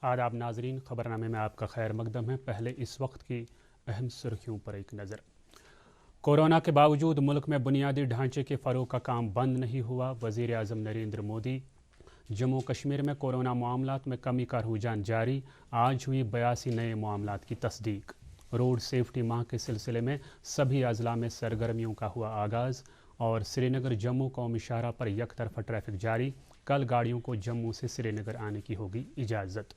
आदाब नाजरीन, खबरनामे में आपका खैर मकदम है। पहले इस वक्त की अहम सुर्खियों पर एक नज़र। कोरोना के बावजूद मुल्क में बुनियादी ढांचे के फ़रोग़ का काम बंद नहीं हुआ। वज़ीर आज़म नरेंद्र मोदी। जम्मू कश्मीर में कोरोना मामलात में कमी का रुझान जारी, आज हुई 82 नए मामलात की तस्दीक। रोड सेफ्टी माह के सिलसिले में सभी अजला में सरगर्मियों का हुआ आगाज़। और श्रीनगर जम्मू कौमी शाहराह पर यकतरफा ट्रैफिक जारी, कल गाड़ियों को जम्मू से श्रीनगर आने की होगी इजाज़त।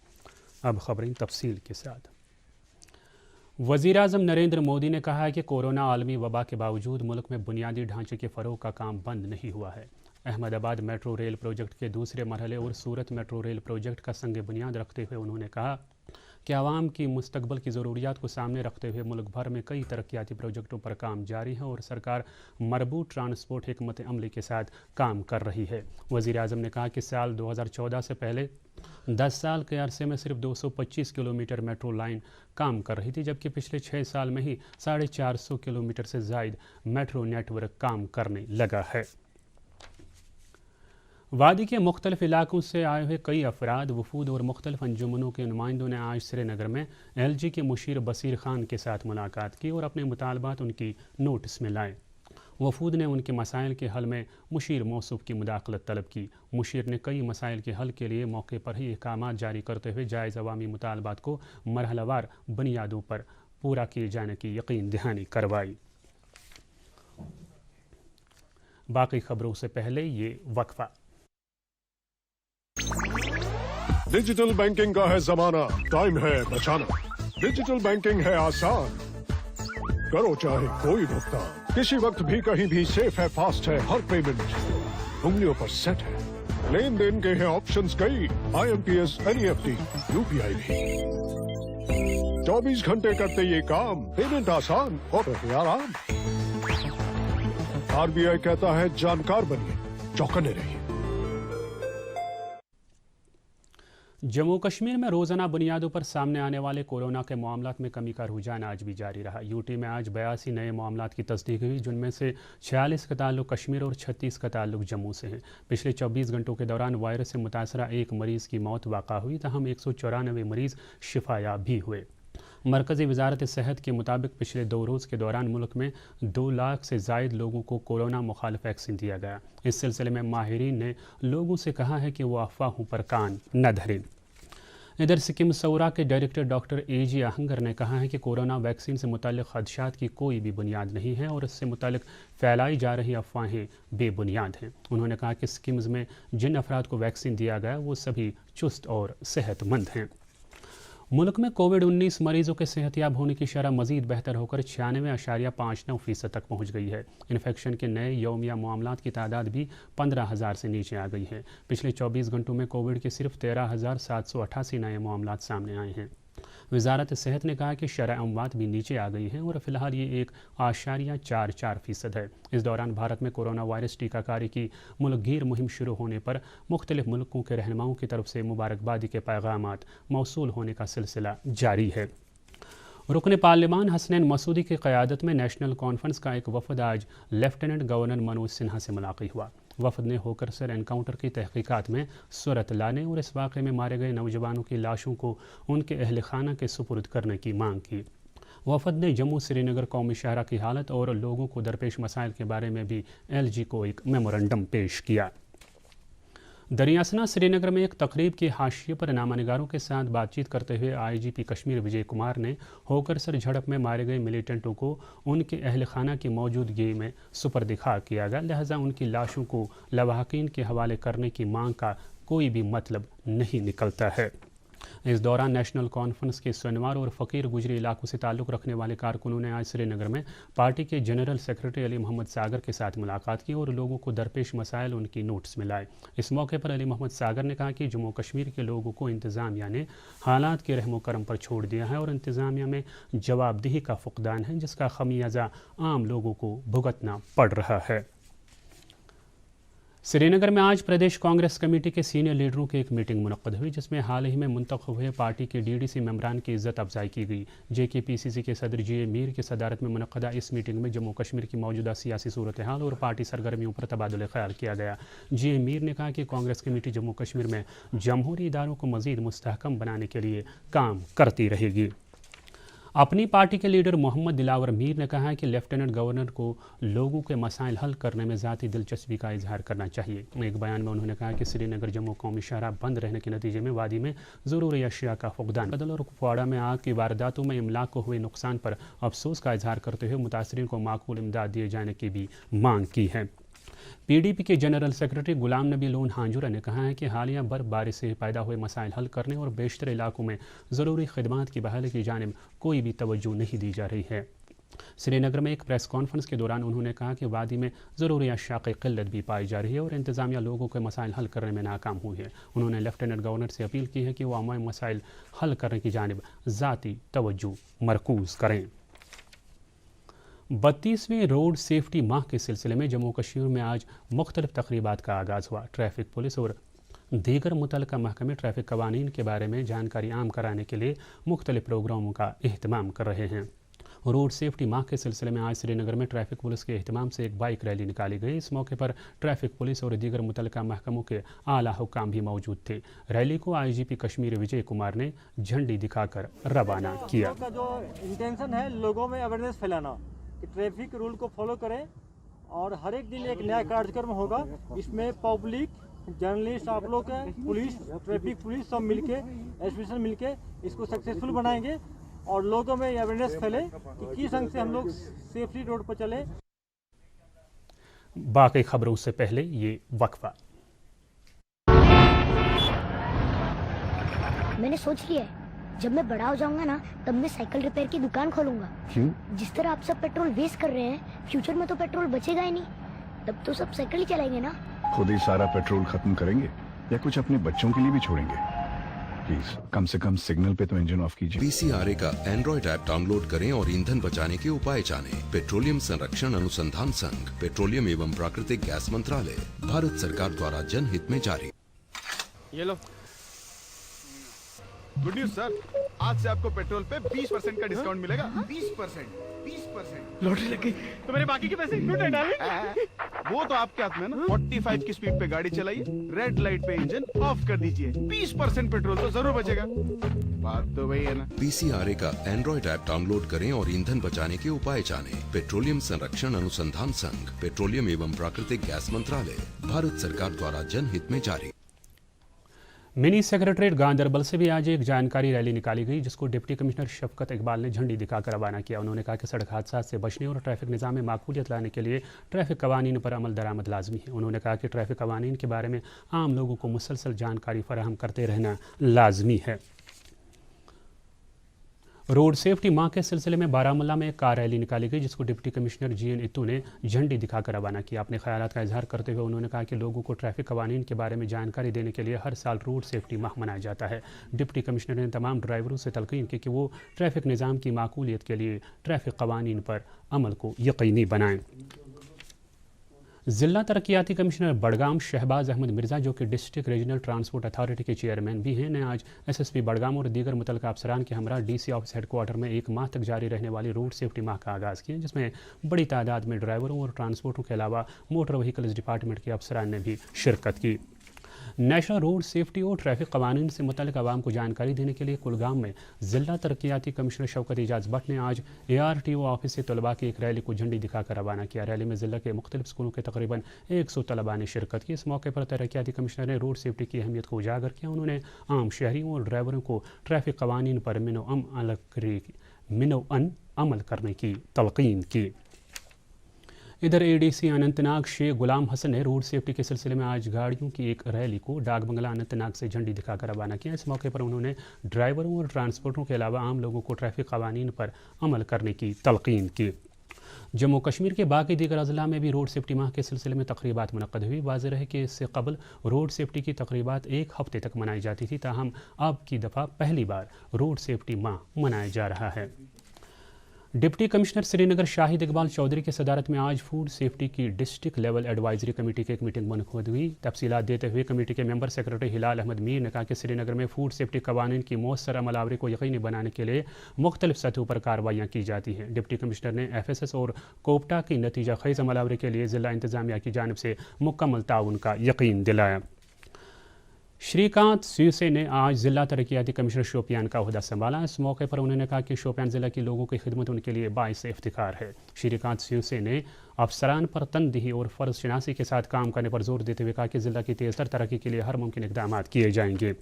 अब खबरें तफसील के साथ। वज़ीर आज़म नरेंद्र मोदी ने कहा है कि कोरोना आलमी वबा के बावजूद मुल्क में बुनियादी ढांचे के फ़रोग़ का काम बंद नहीं हुआ है। अहमदाबाद मेट्रो रेल प्रोजेक्ट के दूसरे मरहले और सूरत मेट्रो रेल प्रोजेक्ट का संग बुनियाद रखते हुए उन्होंने कहा कि आवाम की मुस्तकबल की ज़रूरियात को सामने रखते हुए मुल्क भर में कई तरक्याती प्रोजेक्टों पर काम जारी है और सरकार मरबूत ट्रांसपोर्ट हिकमत अमली के साथ काम कर रही है। वज़ीर आज़म ने कहा कि साल 2014 से पहले 10 साल के अरसे में सिर्फ 225 किलोमीटर मेट्रो लाइन काम कर रही थी, जबकि पिछले 6 साल में ही 450 किलोमीटर से ज़ायद मेट्रो नेटवर्क काम करने लगा है। वादी के मुख्तलिफ इलाकों से आए हुए कई अफराद, वफूद और मुख्तलिफ अंजुमनों के नुमाइंदों ने आज श्रीनगर में LG के मुशीर बसीर खान के साथ मुलाकात की और अपने मुतालबात उनकी नोटिस में लाए। वफूद ने उनके मसाइल के हल में मुशीर मौसूफ की मुदाखलत तलब की। मुशीर ने कई मसाइल के हल के लिए मौके पर ही अहकामात जारी करते हुए जायज़ अवामी मुतालबात को मरहलावार बुनियादों पर पूरा किए जाने की यकीन दहानी करवाई। बाकी खबरों से पहले ये वक्फा। डिजिटल बैंकिंग का है जमाना, टाइम है बचाना। डिजिटल बैंकिंग है आसान, करो चाहे कोई भुगतान, किसी वक्त भी कहीं भी, सेफ है, फास्ट है, हर पेमेंट उंगलियों पर सेट है। लेन देन के हैं ऑप्शंस कई, IMPS, NEFT, UPI भी। 24 घंटे करते ये काम, पेमेंट आसान और आराम। RBI कहता है जानकार बनिए, चौकन्ने रहिए। जम्मू कश्मीर में रोज़ाना बुनियादों पर सामने आने वाले कोरोना के मामलात में कमी का रुझान आज भी जारी रहा। यूटी में आज 82 नए मामलात की तस्दीक हुई, जिनमें से 46 का ताल्लुक कश्मीर और 36 का ताल्लुक जम्मू से है। पिछले 24 घंटों के दौरान वायरस से मुतासरा एक मरीज़ की मौत वाक़ा हुई, तहम 194 मरीज़ शिफायाब भी हुए। मरकज़ी वजारत सेहत के मुताबिक पिछले 2 रोज़ के दौरान मुल्क में 2 लाख से ज़ायद लोगों को कोरोना मुखालिफ वैक्सीन दिया गया। इस सिलसिले में माहिरीन ने लोगों से कहा है कि वो अफवाहों पर कान न धरें। इधर सिक्किम सौरा के डायरेक्टर डॉक्टर AG आहंगर ने कहा है कि कोरोना वैक्सीन से मुताल्लिक़ खदशात की कोई भी बुनियाद नहीं है और इससे मुताल्लिक़ फैलाई जा रही अफवाहें बेबुनियाद हैं। उन्होंने कहा कि सिक्किम में जिन अफराद को वैक्सीन दिया गया वो सभी चुस्त और सेहतमंद हैं। मुल्क में कोविड-19 मरीजों के सेहतियाब होने की शरह मज़ीद बेहतर होकर 96.59% तक पहुँच गई है। इन्फेक्शन के नए यौमिया मामलात की तादाद भी 15,000 से नीचे आ गई है। पिछले 24 घंटों में कोविड के सिर्फ 13,788 नए मामलात सामने आए हैं। वजारत सेहत ने कहा कि शरह अमवात भी नीचे आ गई है और फिलहाल ये 1.44% है। इस दौरान भारत में कोरोना वायरस टीकाकारी की मुल्कगीर मुहिम शुरू होने पर मुख्तलिफ मुल्कों के रहनुमाओं की तरफ से मुबारकबादी के पैगामात मौसूल होने का सिलसिला जारी है। रुकन पार्लिमान हसनैन मसूदी की क़यादत में नेशनल कॉन्फ्रेंस का एक वफद आज लेफ्टिनेंट गवर्नर मनोज सिन्हा से मुलाकात हुआ। वफद ने होकरसर एनकाउंटर की तहकीकात में सूरत लाने और इस वाक़े में मारे गए नौजवानों की लाशों को उनके अहल खाना के सुपुर्द करने की मांग की। वफद ने जम्मू श्रीनगर कौमी शाहराह की हालत और लोगों को दरपेश मसाइल के बारे में भी LG को एक मेमोरेंडम पेश किया। दरियासना श्रीनगर में एक तकरीब के हाशिए पर नामानिगारों के साथ बातचीत करते हुए IGP कश्मीर विजय कुमार ने होकरसर झड़प में मारे गए मिलिटेंटों को उनके अहल खाना की मौजूदगी में सुपर्द खाक किया गया, लिहाजा उनकी लाशों को लवाहकीन के हवाले करने की मांग का कोई भी मतलब नहीं निकलता है। इस दौरान नेशनल कॉन्फ्रेंस के सुनवार और फ़कीर गुजरी इलाकों से ताल्लुक़ रखने वाले कारकुनों ने आज श्रीनगर में पार्टी के जनरल सेक्रेटरी अली मोहम्मद सागर के साथ मुलाकात की और लोगों को दरपेश मसाइल उनकी नोटिस में लाए। इस मौके पर अली मोहम्मद सागर ने कहा कि जम्मू कश्मीर के लोगों को इंतज़ामिया ने हालात के रहमो करम पर छोड़ दिया है और इंतज़ामिया में जवाबदेही का फुकदान है, जिसका खमियाजा आम लोगों को भुगतना पड़ रहा है। श्रीनगर में आज प्रदेश कांग्रेस कमेटी के सीनियर लीडरों की एक मीटिंग मुनक्कद हुई, जिसमें हाल ही में मुंतखब हुए पार्टी के डीडीसी मेंबरान की इज्जत अफजाई की गई। जेकेपीसीसी के सदर जीए मीर की सदारत में मुनक्कदा इस मीटिंग में जम्मू कश्मीर की मौजूदा सियासी सूरत हाल और पार्टी सरगर्मियों पर तबादुल ख्याल किया गया। जीए मीर ने कहा कि कांग्रेस कमेटी जम्मू कश्मीर में जमहूरी इदारों को मजीद मुस्तहकम बनाने के लिए काम करती रहेगी। अपनी पार्टी के लीडर मोहम्मद दिलावर मीर ने कहा है कि लेफ्टिनेंट गवर्नर को लोगों के मसाइल हल करने में ज़ाती दिलचस्पी का इजहार करना चाहिए। एक बयान में उन्होंने कहा कि श्रीनगर जम्मू कौमी शाहराह बंद रहने के नतीजे में वादी में ज़रूरी अशिया का फुकदान बदल और कुपवाड़ा में आग की वारदातों में इमलाक को हुए नुकसान पर अफसोस का इजहार करते हुए मुतासरीन को माकूल इमदाद दिए जाने की भी मांग की है। पीडीपी के general secretary Ghulam Nabi loan हांजुरा ने कहा है कि हालिया बर्फबारी से पैदा हुए मसाइल हल करने और बेशतर इलाकों में ज़रूरी खदमात की बहाली की जानिब कोई भी तवज्जो नहीं दी जा रही है। श्रीनगर में एक प्रेस कॉन्फ्रेंस के दौरान उन्होंने कहा कि वादी में ज़रूरी अशिया की किल्लत भी पाई जा रही है और इंतज़ामिया लोगों के मसाइल हल करने में नाकाम हुई है। उन्होंने लेफ्टिनेंट गवर्नर से अपील की है कि वो अवामी मसाइल हल करने की जानिब ज़ाती तवज्जो मरकूज़ करें। 32वें रोड सेफ्टी माह के सिलसिले में जम्मू कश्मीर में आज मुख्तलिफ तकरीबात का आगाज़ हुआ। ट्रैफिक पुलिस और दीगर मुतल्लिका महकमे ट्रैफिक कवानीन के बारे में जानकारी आम कराने के लिए मुख्तलिफ प्रोग्रामों का एहतमाम कर रहे हैं। रोड सेफ्टी माह के सिलसिले में आज श्रीनगर में ट्रैफिक पुलिस के एहतमाम से एक बाइक रैली निकाली गई। इस मौके पर ट्रैफिक पुलिस और दीगर मुतल्लिका महकमों के आला हुक्काम भी मौजूद थे। रैली को आईजीपी कश्मीर विजय कुमार ने झंडी दिखाकर रवाना किया। का जो इंटेंशन है लोगों में अवेयरनेस फैलाना कि ट्रैफिक रूल को फॉलो करें और हर एक दिन एक नया कार्यक्रम होगा। इसमें पब्लिक, जर्नलिस्ट, आप लोग पुलिस, ट्रैफिक पुलिस सब मिलके एसोसिएशन मिलके इसको सक्सेसफुल बनाएंगे और लोगों में अवेयरनेस फैले कि किस ढंग से हम लोग सेफली रोड पर चले। बाकी खबरों से पहले ये वक्फा। मैंने सोच लिया है, जब मैं बड़ा हो जाऊंगा ना तब मैं साइकिल रिपेयर की दुकान खोलूंगा। क्यों? जिस तरह आप सब पेट्रोल वेस्ट कर रहे हैं, फ्यूचर में तो पेट्रोल बचेगा ही नहीं, तब तो सब साइकिल ही चलाएंगे ना। खुद ही सारा पेट्रोल खत्म करेंगे या कुछ अपने बच्चों के लिए भी छोड़ेंगे? प्लीज कम से कम सिग्नल पे तो इंजन ऑफ कीजिए। पीसीआरए का एंड्रॉइड ऐप डाउनलोड करें और ईंधन बचाने के उपाय जानें। पेट्रोलियम संरक्षण अनुसंधान संघ, पेट्रोलियम एवं प्राकृतिक गैस मंत्रालय, भारत सरकार द्वारा जनहित में जारी। ये लो। गुड न्यूज सर, आज से आपको पेट्रोल पे 20% का डिस्काउंट मिलेगा। 20%। लॉटरी लग गई तो मेरे बाकी के पैसे क्यों डाले? वो तो आपके हाथ में ना। 45 की स्पीड पे गाड़ी चलाइए, रेड लाइट पे इंजन ऑफ कर दीजिए, 20% पेट्रोल तो जरूर बचेगा। बात तो वही है ना। पीसीआरए का एंड्रॉइड ऐप डाउनलोड करें और ईंधन बचाने के उपाय जानें। पेट्रोलियम संरक्षण अनुसंधान संघ, पेट्रोलियम एवं प्राकृतिक गैस मंत्रालय, भारत सरकार द्वारा जनहित में जारी। मिनी सेक्रेटरीट गांधरबल से भी आज एक जानकारी रैली निकाली गई, जिसको डिप्टी कमिश्नर शफकत इकबाल ने झंडी दिखाकर रवाना किया। उन्होंने कहा कि सड़क हादसा से बचने और ट्रैफिक निज़ाम में माकूलियत लाने के लिए ट्रैफिक कवानीन पर अमल दरामद लाजमी है। उन्होंने कहा कि ट्रैफिक कवानीन के बारे में आम लोगों को मुसलसल जानकारी फराहम करते रहना लाजमी है। रोड सेफ्टी माह के सिलसिले में बारामूला में एक कार रैली निकाली गई, जिसको डिप्टी कमिश्नर जीएन इत्तू ने झंडी दिखाकर रवाना किया। अपने ख्यालात का इजहार करते हुए उन्होंने कहा कि लोगों को ट्रैफिक कवानीन के बारे में जानकारी देने के लिए हर साल रोड सेफ्टी माह मनाया जाता है। डिप्टी कमिश्नर ने तमाम ड्राइवरों से तलकीन की कि वो ट्रैफिक निज़ाम की माकूलियत के लिए ट्रैफिक कवानीन पर अमल को यकीनी बनाएं। ज़िला तरक्याती कमिश्नर बडगाम शहबाज अहमद मिर्ज़ा, जो कि डिस्ट्रिक्ट रीजनल ट्रांसपोर्ट अथॉरिटी के चेयरमैन भी हैं, ने आज एसएसपी बडगाम और दीगर मुतल्लिका अफसरान के हमरा डीसी ऑफिस हेडक्वार्टर में एक माह तक जारी रहने वाली रोड सेफ्टी माह का आगाज़ किया, जिसमें बड़ी तादाद में ड्राइवरों और ट्रांसपोर्टरों के अलावा मोटर व्हीकल्स डिपार्टमेंट के अफसरान ने भी शिरकत की। नेशनल रोड सेफ्टी और ट्रैफिक कवानीन से मुतल्लिक आवाम को जानकारी देने के लिए कुलगाम में ज़िला तरक्याती कमिश्नर शौकत एजाज भट्ट ने आज ARTO ऑफिस से तलबा की एक रैली को झंडी दिखाकर रवाना किया। रैली में ज़िला के मुख्तलिफ स्कूलों के तकरीबन 100 तलबा ने शिरकत की। इस मौके पर तरक्याती कमिश्नर ने रोड सेफ्टी की अहमियत को उजागर किया। उन्होंने आम शहरियों और ड्राइवरों को ट्रैफिक कवानीन पर मिनो अमल करने की तलकीन की। इधर ADC अनंतनाग शेख गुलाम हसन ने रोड सेफ्टी के सिलसिले में आज गाड़ियों की एक रैली को डाक बंगला अनंतनाग से झंडी दिखाकर रवाना किया। इस मौके पर उन्होंने ड्राइवरों और ट्रांसपोर्टरों के अलावा आम लोगों को ट्रैफिक कवानीन पर अमल करने की तलकीन की। जम्मू कश्मीर के बाकी दीगर अजला में भी रोड सेफ्टी माह के सिलसिले में तकरीबात मुनक्कद हुई। वाज़ेह रहे कि इससे कबल रोड सेफ्टी की तकरीबात एक हफ्ते तक मनाई जाती थी, ताहम अब की दफ़ा पहली बार रोड सेफ्टी माह मनाया जा रहा है। डिप्टी कमिश्नर श्रीनगर शाहिद इकबाल चौधरी की सदारत में आज फूड सेफ्टी की डिस्ट्रिक्ट लेवल एडवाइजरी कमेटी की एक मीटिंग मुनक़िद हुई। तफसीलात देते हुए कमेटी के मेंबर सेक्रेटरी हिलाल अहमद मीर ने कहा कि श्रीनगर में फूड सेफ्टी कवानीन की मौसर अमलावरी को यकीनी बनाने के लिए मुख्तलिफ सतहों पर कार्रवाइयाँ की जाती हैं। डिप्टी कमिश्नर ने FSS और कोप्टा की नतीजा ख़ेज़ अमलावरी के लिए ज़िला इंतज़ामिया की जानिब से मुकम्मल ताउन का यकीन दिलाया। श्रीकांत सिवसे ने आज ज़िला तरक्याती कमिश्नर शोपियान का ओहदा संभाला। इस मौके पर उन्होंने कहा कि शोपियान ज़िला के लोगों की खिदमत उनके लिए बाइस इफ्तिखार है। श्रीकांत सिवसे ने अफसरान पर तनदेही और फ़र्ज शनासी के साथ काम करने पर जोर देते हुए कहा कि ज़िला की तेज़तर तरक्की के लिए हर मुमकिन इक़दाम किए जाएंगे।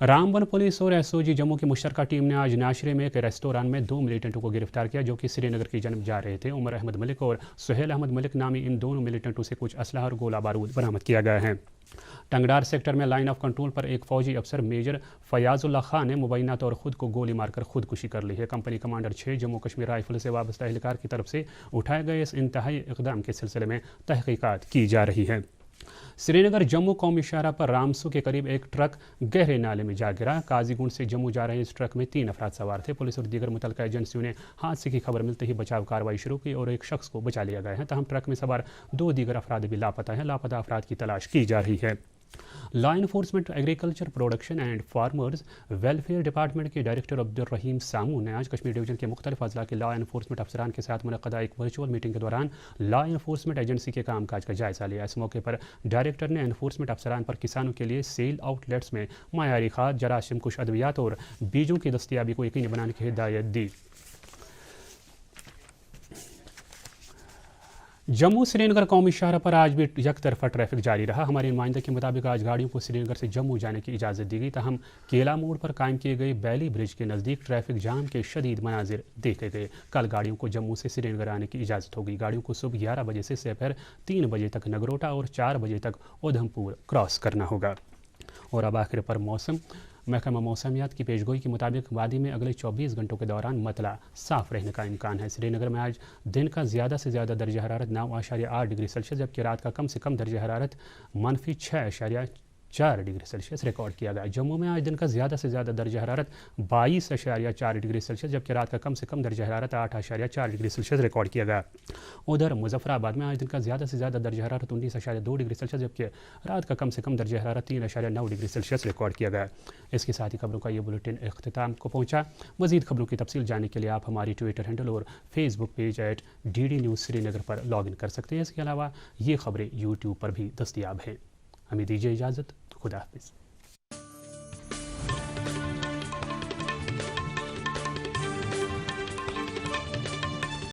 रामबन पुलिस और SOG जम्मू की मुश्तरका टीम ने आज नाशरे में एक रेस्टोरेंट में 2 मिलिटेंटों को गिरफ्तार किया जो कि श्रीनगर की जानब जा रहे थे। उमर अहमद मलिक और सुहेल अहमद मलिक नामी इन दोनों मिलिटेंटों से कुछ असलहा और गोला बारूद बरामद किया गया है। टंगडार सेक्टर में लाइन ऑफ कंट्रोल पर एक फौजी अफसर मेजर फयाजुल्ला खान ने मुबैना तौर खुद को गोली मारकर खुदकुशी कर ली है। Company commander 6 Jammu Kashmir rifle से वाबस्ता एहलकार की तरफ से उठाए गए इस इंतहाई इक़दाम के सिलसिले में तहकीकात की जा रही है। श्रीनगर जम्मू कौमी शाहरा पर रामसू के करीब एक ट्रक गहरे नाले में जा गिरा। काजीगुंड से जम्मू जा रहे इस ट्रक में 3 अफराद सवार थे। पुलिस और दीगर मुतल्लिका एजेंसियों ने हादसे की खबर मिलते ही बचाव कार्रवाई शुरू की और एक शख्स को बचा लिया गया है। तहम ट्रक में सवार 2 दीगर अफराद भी लापता हैं। लापता अफराद की तलाश की जा रही है। Law enforcement agriculture production and farmers welfare department के डायरेक्टर अब्दुल रहीम सामू ने आज कश्मीर डिवीजन के मुख्तलिफ अजला के लॉ इन्फोर्समेंट अफसरान के साथ मुनक़दा एक वर्चुअल मीटिंग के दौरान लॉ इन्फोर्समेंट एजेंसी के कामकाज का जायजा लिया। इस मौके पर डायरेक्टर ने इन्फोर्समेंट अफसरान पर किसानों के लिए सेल आउटलेट्स में मयारी खाद, जरासीम कुश अद्वियात और बीजों की दस्तियाबी को यकीनी बनाने की हिदायत दी। जम्मू श्रीनगर कौमी शाहरा पर आज भी एक तरफा ट्रैफिक जारी रहा। हमारे नुमाइंदे के मुताबिक आज गाड़ियों को श्रीनगर से जम्मू जाने की इजाज़त दी गई। तहम केला मोड़ पर कायम किए गए बैली ब्रिज के नज़दीक ट्रैफिक जाम के शदीद मनाजिर देखे गए। कल गाड़ियों को जम्मू से श्रीनगर आने की इजाज़त होगी। गाड़ियों को सुबह 11 बजे से दोपहर 3 बजे तक नगरोटा और 4 बजे तक उधमपुर क्रॉस करना होगा। और अब आखिर पर मौसम। महकमा मौसमियात की पेशगोई के मुताबिक वादी में अगले 24 घंटों के दौरान मतला साफ रहने का इम्कान है। श्रीनगर में आज दिन का ज़्यादा से ज़्यादा दर्जा हरारत 9.8 डिग्री सेल्सियस जबकि रात का कम से कम दर्जा हरारत -6.4 डिग्री सेल्सियस रिकॉर्ड किया गया। जम्मू में आज दिन का ज़्यादा से ज़्यादा दर्जा हरारत 22.4 डिग्री सेल्सियस जबकि रात का कम से कम दर्जा हरारत 8.4 डिग्री सेल्सियस रिकॉर्ड किया गया। उधर मुजफ्फराबाद में आज दिन का ज़्यादा से ज़्यादा दर्जा हरारत 19.2 डिग्री सेल्सियस जबकि रात का कम से कम दर्जा हरारत 3.9 डिग्री सेल्सियस रिकॉर्ड किया गया। इसके साथ ही खबरों का ये बुलेटिन इख्तिताम को पहुँचा। मज़ीद खबरों की तफसील जानने के लिए आप हमारी ट्विटर हैंडल और Facebook page @DD News Srinagar पर लॉग इन कर सकते हैं। इसके अलावा ये खबरें यूट्यूब पर भी दस्तियाब हैं। हमें दीजिए इजाज़त। खुदा हाफिज़।